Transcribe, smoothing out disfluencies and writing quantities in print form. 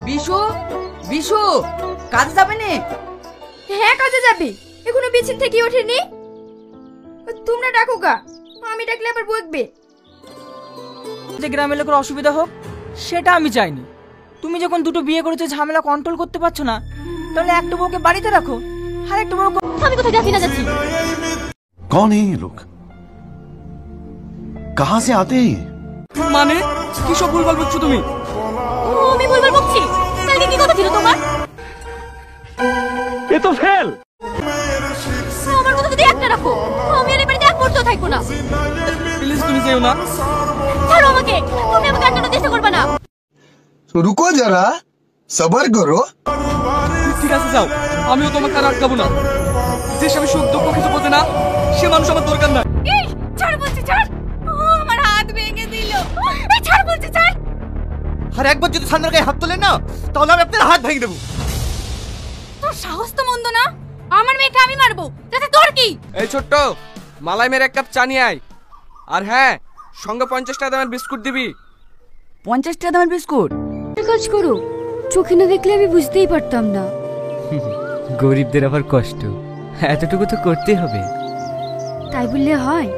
বিশু, বিশু কাজে যাবে নে? হ্যাঁ কাজে যাবে, এখনো বিছান থেকে ওঠেনি। তোমরা ডাকো গা, আমি ডাকলে আবার বকবে। যে গ্রামের লোকের অসুবিধা হোক সেটা আমি চাইনি। তুমি যখন দুটো বিয়ে করেছো, ঝামেলা কন্ট্রোল করতে পারছো না, তাহলে একটা বউকে বাড়িতে রাখো আর একটা বউ। আমি কোথায় যাচ্ছি না যাচ্ছি? कौन है ये लोग? कहां से आते हैं? মানে কি সব ভুলভাল বলছো তুমি? আমি বলবার বকছি? কালকে কি কথা ছিল তোমার? এ তো ফেল। আমার কথা যদি একটা রাখো, আমি আর এই বাড়িতে এক মুহূর্ত থাকবো না। প্লিজ তুমি যেও না। ছাড়ো আমাকে, তুমি আমাকে আটকানোর চেষ্টা করবে না। रुको जरा, सबर करो। ঠিক আছে যাও, আমিও তোমাকে আর আটকাবো না। যে স্বামী সুখ দুঃখ কিছু বোঝে না, সে মানুষ আমার দরকার নাই। এই ছাড় বলছি, ছাড়। আমার হাত ভেঙে দিল। এই ছাড় বলছি, ছাড়। আর একবার যদি সান্নার গায়ে হাত তোলেন না, তাহলে আমি আপনার হাত ভেঙে দেবো। তোর সাহস তো মন্দ না, আমার মেয়েকে আমি মারবো, তাতে তোর কি? এই ছোট্ট, মালাই মেরে এক কাপ চা নিয়ে আয়। আর হ্যাঁ, সঙ্গে 50 টাকা দামের বিস্কুট দিবি। 50 টাকা দামের বিস্কুট? কাজ করো, চোখে না দেখলে আমি বুঝতেই পারতাম না। গরিবদের আবার কষ্ট, এতটুকু তো করতেই হবে। তাই বললে হয়?